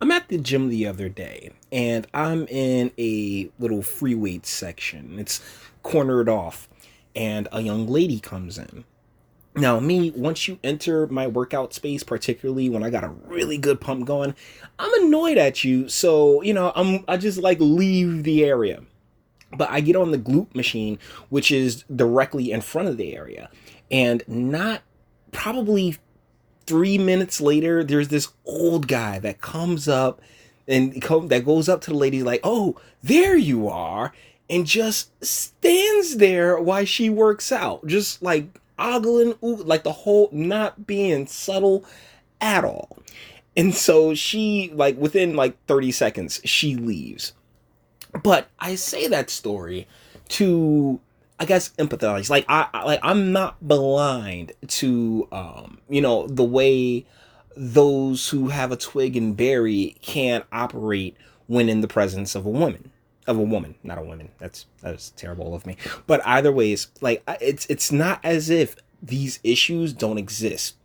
I'm at the gym the other day and I'm in a little free weight section. It's cornered off and a young lady comes in. Now, me, once you enter my workout space, particularly when I got a really good pump going, I'm annoyed at you. So, I just like leave the area. But I get on the glute machine, which is directly in front of the area. And not probably 3 minutes later, there's this old guy that comes up that goes up to the lady like, "Oh, there you are," and just stands there while she works out, just like ogling, like the whole not being subtle at all. And so she like within like 30 seconds she leaves. But I say that story to, I guess, empathize. I'm not blind to the way those who have a twig and berry can operate when in the presence of a woman. Of a woman, not a woman. That's terrible of me. But either ways, it's not as if these issues don't exist.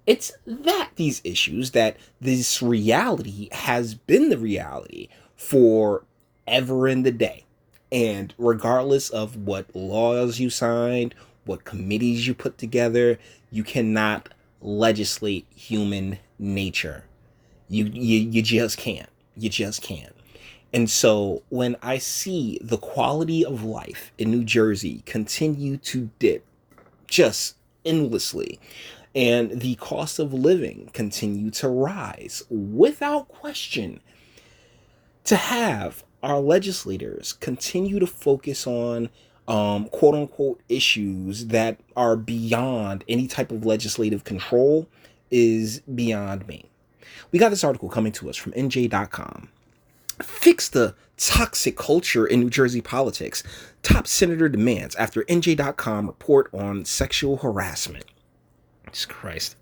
It's that these issues, that this reality has been the reality for ever in the day. And regardless of what laws you signed, what committees you put together, you cannot legislate human nature. You just can't. You just can't. And so when I see the quality of life in New Jersey continue to dip just endlessly, and the cost of living continue to rise without question, to have our legislators continue to focus on quote unquote issues that are beyond any type of legislative control is beyond me. We got this article coming to us from NJ.com. Fix the toxic culture in New Jersey politics. Top senator demands after NJ.com report on sexual harassment. Jesus Christ.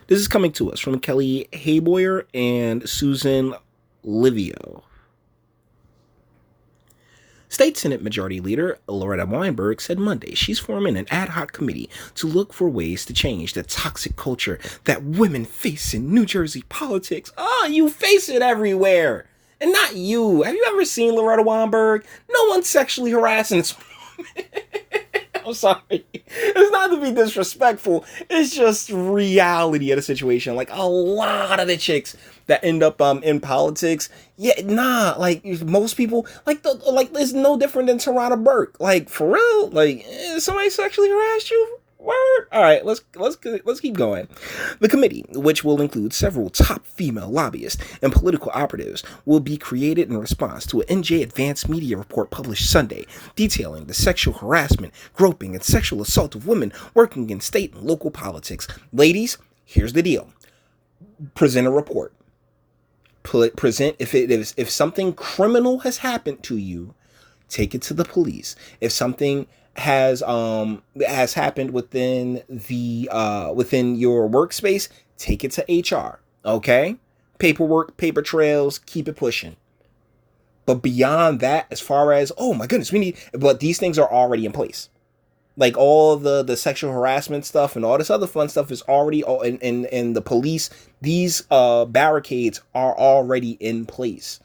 This is coming to us from Kelly Hayboyer and Susan Livio. State Senate Majority Leader Loretta Weinberg said Monday she's forming an ad hoc committee to look for ways to change the toxic culture that women face in New Jersey politics. Oh, you face it everywhere. And not you. Have you ever seen Loretta Weinberg? No one's sexually harassing this woman. I'm sorry. It's not to be disrespectful. It's just reality of the situation. Like a lot of the chicks that end up in politics, like most people, like it's no different than Tarana Burke. Like for real, like somebody sexually harassed you. Word. All right, let's keep going. The committee, which will include several top female lobbyists and political operatives, will be created in response to an NJ Advanced Media report published Sunday, detailing the sexual harassment, groping, and sexual assault of women working in state and local politics. Ladies, here's the deal: present a report. Present if something criminal has happened to you, take it to the police. If something has happened within your workspace, take it to HR. Okay? Paperwork, paper trails, keep it pushing. But beyond that, as far as, oh my goodness, but these things are already in place. Like all the sexual harassment stuff and all this other fun stuff is already in the police. These barricades are already in place.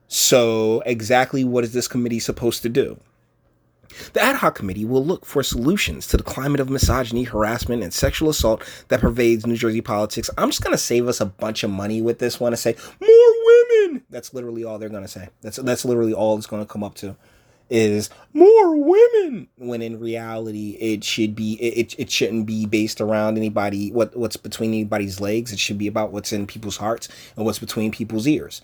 So exactly what is this committee supposed to do? The ad hoc committee will look for solutions to the climate of misogyny, harassment, and sexual assault that pervades New Jersey politics. I'm just going to save us a bunch of money with this one and say, more women. That's literally all they're going to say. That's literally all it's going to come up to is more women. When in reality, it shouldn't be based around what's between anybody's legs. It should be about what's in people's hearts and what's between people's ears.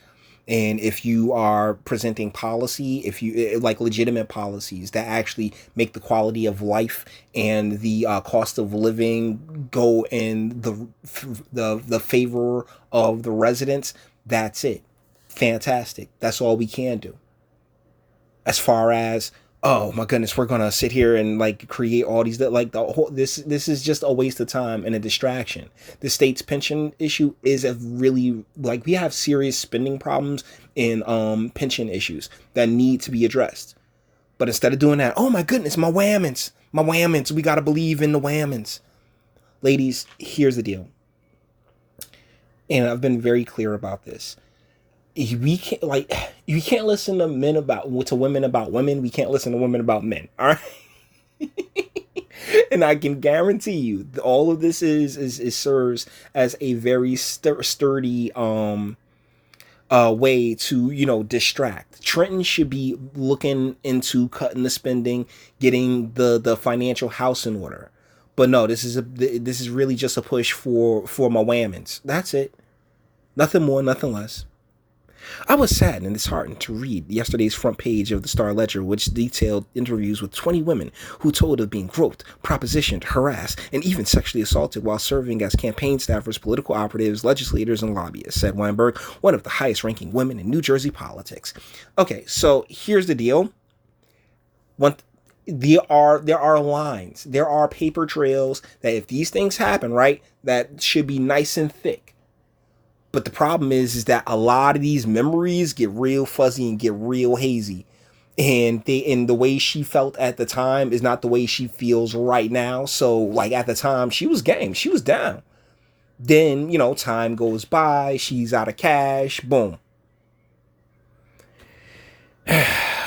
And if you are presenting policy, if you like legitimate policies that actually make the quality of life and the cost of living go in the favor of the residents, that's it. Fantastic. That's all we can do. As far as, oh my goodness, we're gonna sit here and like create all these this is just a waste of time and a distraction. The state's pension issue is a really, like, we have serious spending problems in pension issues that need to be addressed. But instead of doing that, oh my goodness, my whammons, we gotta believe in the whammons. Ladies, here's the deal. and I've been very clear about this. We can't like you can't listen to women about women. We can't listen to women about men. All right. And I can guarantee you, all of this is serves as a very sturdy way to distract. Trenton should be looking into cutting the spending, getting the financial house in order. But no, this is really just a push for my whammons. That's it. Nothing more, nothing less. I was saddened and disheartened to read yesterday's front page of the Star Ledger, which detailed interviews with 20 women who told of being groped, propositioned, harassed, and even sexually assaulted while serving as campaign staffers, political operatives, legislators, and lobbyists, said Weinberg, one of the highest-ranking women in New Jersey politics. Okay, so here's the deal. There are lines, there are paper trails that if these things happen, right, that should be nice and thick. But the problem is that a lot of these memories get real fuzzy and get real hazy. And the way she felt at the time is not the way she feels right now. So like at the time, she was game. She was down. Then, time goes by. She's out of cash. Boom.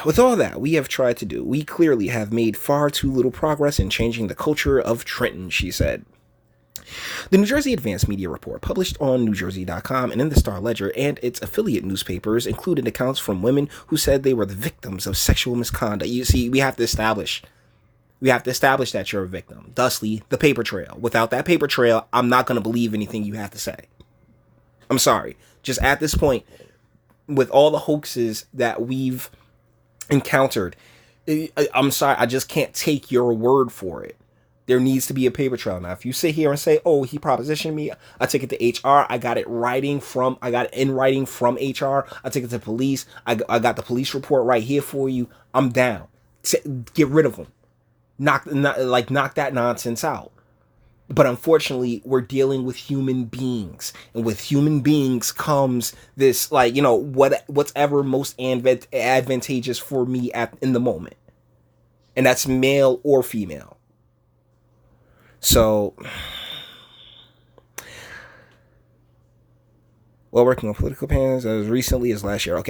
With all that we have tried to do, we clearly have made far too little progress in changing the culture of Trenton, she said. The New Jersey Advanced Media Report, published on NewJersey.com and in the Star Ledger and its affiliate newspapers, included accounts from women who said they were the victims of sexual misconduct. You see, we have to establish that you're a victim. Thusly, the paper trail. Without that paper trail, I'm not going to believe anything you have to say. I'm sorry. Just at this point, with all the hoaxes that we've encountered, I'm sorry, I just can't take your word for it. There needs to be a paper trail. Now, if you sit here and say, "Oh, he propositioned me," I took it to HR. I got it in writing from HR. I took it to police. I got the police report right here for you. I'm down. Get rid of him. Knock that nonsense out. But unfortunately, we're dealing with human beings, and with human beings comes this what's ever most advantageous for me in the moment, and that's male or female. So, while working on political campaigns as recently as last year,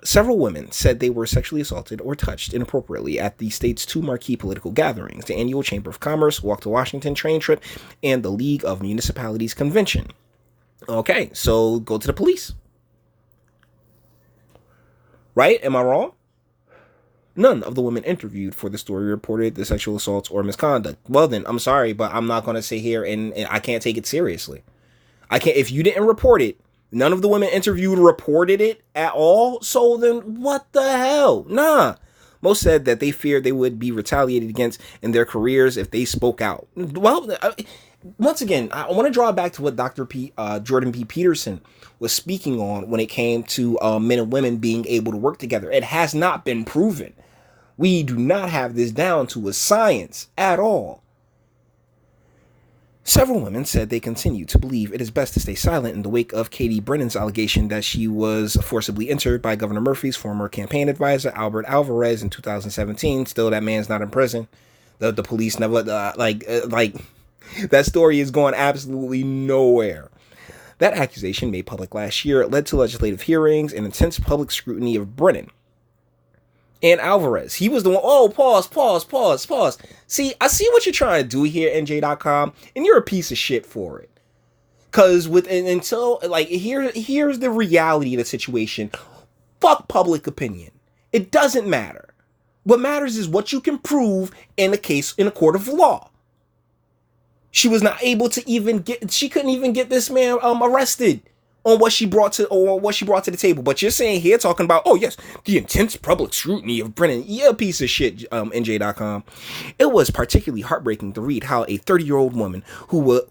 several women said they were sexually assaulted or touched inappropriately at the state's two marquee political gatherings, the annual Chamber of Commerce Walk to Washington train trip and the League of Municipalities convention. Okay, so go to the police. Right? Am I wrong? None of the women interviewed for the story reported the sexual assaults or misconduct. Well then, I'm sorry, but I'm not going to sit here and I can't take it seriously. I can't. If you didn't report it, none of the women interviewed reported it at all. So then what the hell? Nah. Most said that they feared they would be retaliated against in their careers if they spoke out. Well, once again, I want to draw back to what Dr. Jordan P. Peterson was speaking on when it came to men and women being able to work together. It has not been proven. We do not have this down to a science at all. Several women said they continue to believe it is best to stay silent in the wake of Katie Brennan's allegation that she was forcibly entered by Governor Murphy's former campaign advisor, Albert Alvarez, in 2017. Still, that man's not in prison. The police never, that story is going absolutely nowhere. That accusation, made public last year, led to legislative hearings and intense public scrutiny of Brennan and Alvarez. He was the one. Oh, pause. See, I see what you're trying to do here, NJ.com, and you're a piece of shit for it. Because here's the reality of the situation. Fuck public opinion. It doesn't matter. What matters is what you can prove in a case in a court of law. She was not able to she couldn't even get this man arrested on what she brought to the table. But you're saying here, talking about, oh yes, the intense public scrutiny of Brennan. Yeah, piece of shit, NJ.com. It was particularly heartbreaking to read how a 30-year-old woman who was,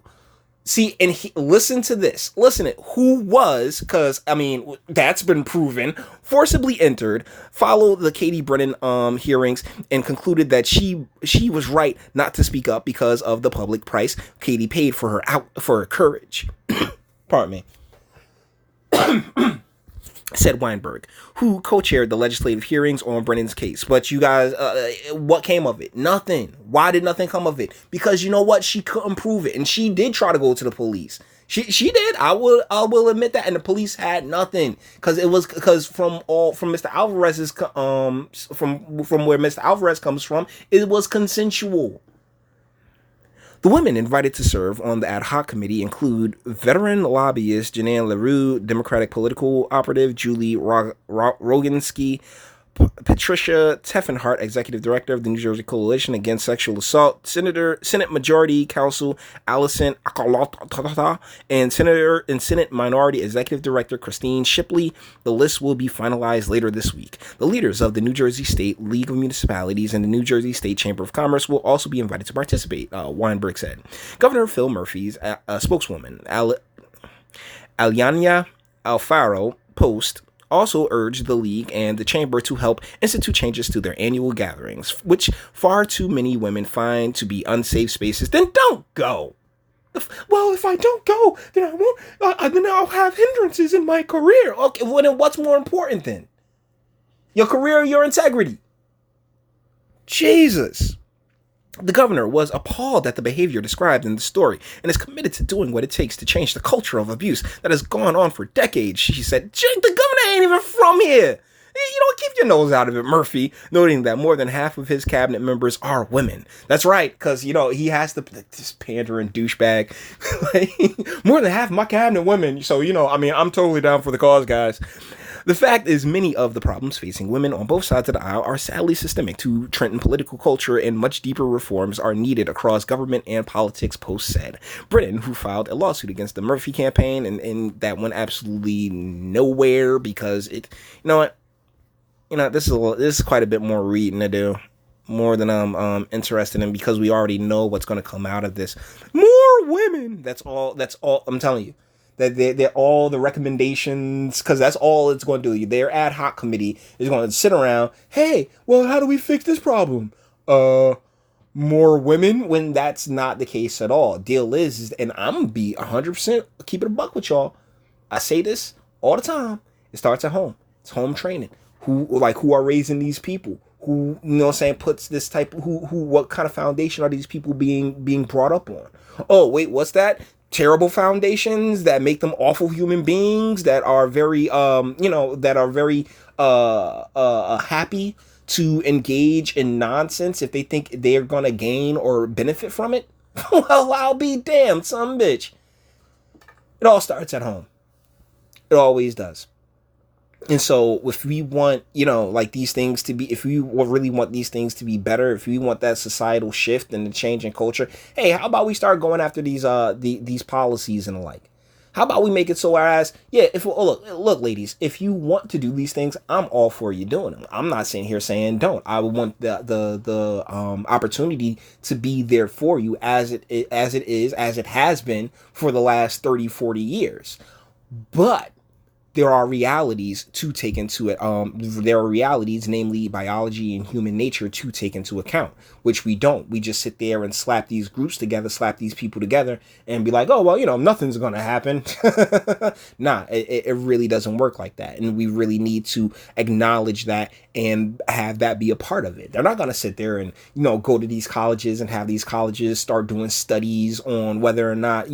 listen to this, who was, because, that's been proven, forcibly entered, followed the Katie Brennan hearings, and concluded that she was right not to speak up because of the public price Katie paid for her courage. Pardon me. Said Weinberg, who co-chaired the legislative hearings on Brennan's case. But you guys, what came of it? Nothing. Why did nothing come of it? Because you know what? She couldn't prove it. And she did try to go to the police. She did. I will admit that, and the police had nothing because from Mr. Alvarez's from where Mr. Alvarez comes from, it was consensual. The women invited to serve on the ad hoc committee include veteran lobbyist Janine LaRue, Democratic political operative Julie Roginski, Patricia Teffenhart, Executive Director of the New Jersey Coalition Against Sexual Assault, Senate Majority Counsel Allison Akalata, and Senate Minority Executive Director Christine Shipley. The list will be finalized later this week. The leaders of the New Jersey State League of Municipalities and the New Jersey State Chamber of Commerce will also be invited to participate, Weinberg said. Governor Phil Murphy's spokeswoman, Alyania Alfaro Post, also urged the league and the chamber to help institute changes to their annual gatherings, which far too many women find to be unsafe spaces. Then don't go. Well, if I don't go, then I won't. Then I'll have hindrances in my career. Okay, well then what's more important then? Your career or your integrity? Jesus. The governor was appalled at the behavior described in the story and is committed to doing what it takes to change the culture of abuse that has gone on for decades. She said, the governor ain't even from here. You don't keep your nose out of it, Murphy, noting that more than half of his cabinet members are women. That's right, because, he has this pandering douchebag. More than half of my cabinet women. So, I'm totally down for the cause, guys. The fact is, many of the problems facing women on both sides of the aisle are sadly systemic to Trenton political culture, and much deeper reforms are needed across government and politics, Post said. Britton, who filed a lawsuit against the Murphy campaign, and that went absolutely nowhere because this is quite a bit more reading to do, more than I'm interested in, because we already know what's going to come out of this. More women. That's all. I'm telling you. That they're all the recommendations, because that's all it's going to do. Their ad hoc committee is going to sit around, hey, well, how do we fix this problem? More women, when that's not the case at all. Deal is and I'm going to be 100% keep it a buck with y'all. I say this all the time. It starts at home. It's home training. Who are raising these people? Who, puts this type of, what kind of foundation are these people being brought up on? Oh, wait, what's that? Terrible foundations that make them awful human beings that are very happy to engage in nonsense if they think they're gonna gain or benefit from it. Well, I'll be damned, some bitch. It all starts at home. It always does. And so if we want, these things to be, if we really want these things to be better, if we want that societal shift and the change in culture, hey, how about we start going after these policies and the like? How about we make it so look, ladies, if you want to do these things, I'm all for you doing them. I'm not sitting here saying don't. I want the opportunity to be there for you as it has been for the last 30, 40 years. But there are realities to take into it. There are realities, namely biology and human nature, to take into account, which we don't. We just sit there and slap these groups together, slap these people together, and be like, oh, well, nothing's going to happen. Nah, it really doesn't work like that. And we really need to acknowledge that and have that be a part of it. They're not going to sit there and, go to these colleges and have these colleges start doing studies on whether or not,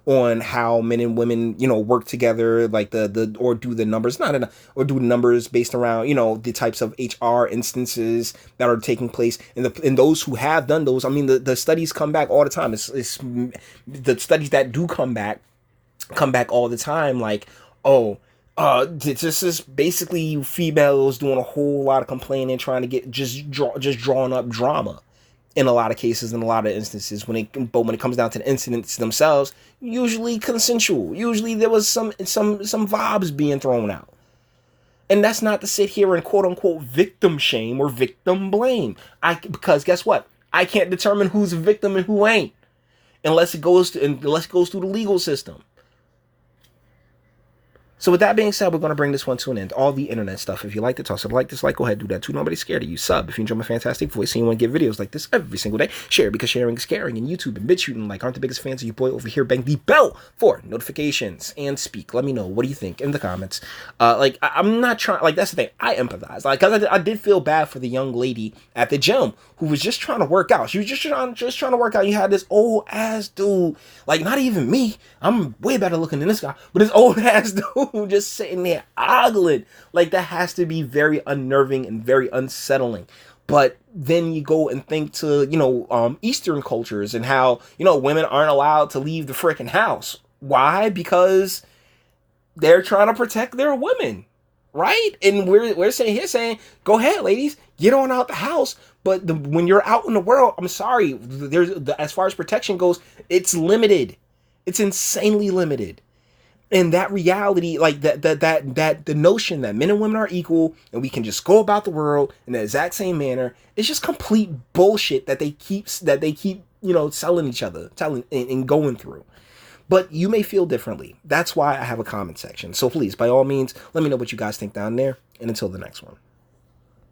on how men and women, work together, like or do the numbers, or do numbers based around, the types of HR instances that are taking place. And those who have done those, the studies come back all the time. It's the studies that do come back all the time. Like, this is basically females doing a whole lot of complaining, trying to get just drawing up drama. In a lot of cases, in a lot of instances, when it comes down to the incidents themselves, usually consensual. Usually there was some vibes being thrown out. And that's not to sit here and quote unquote victim shame or victim blame. Because guess what? I can't determine who's a victim and who ain't unless it goes through the legal system. So with that being said, we're going to bring this one to an end. All the internet stuff. If you like it, toss a like, dislike, go ahead, do that too. Nobody's scared of you. Sub if you enjoy my fantastic voice and you want to get videos like this every single day. Share because sharing is caring. And YouTube and BitChute like aren't the biggest fans of you boy over here. Bang the bell for notifications and speak. Let me know. What do you think in the comments? I'm not trying, like, that's the thing. I empathize. Like, cause I did feel bad for the young lady at the gym who was just trying to work out. She was just trying to work out. You had this old ass dude, like, not even me. I'm way better looking than this guy, but this old ass dude just sitting there ogling. Like, that has to be very unnerving and very unsettling. But then you go and think to, Eastern cultures and how, women aren't allowed to leave the freaking house. Why? Because they're trying to protect their women, right? And we're saying, go ahead, ladies, get on out the house. But when you're out in the world, I'm sorry, as far as protection goes, it's limited. It's insanely limited. And that reality, like that the notion that men and women are equal and we can just go about the world in the exact same manner, is just complete bullshit that they keep selling each other, and going through. But you may feel differently. That's why I have a comment section. So please, by all means, let me know what you guys think down there. And until the next one.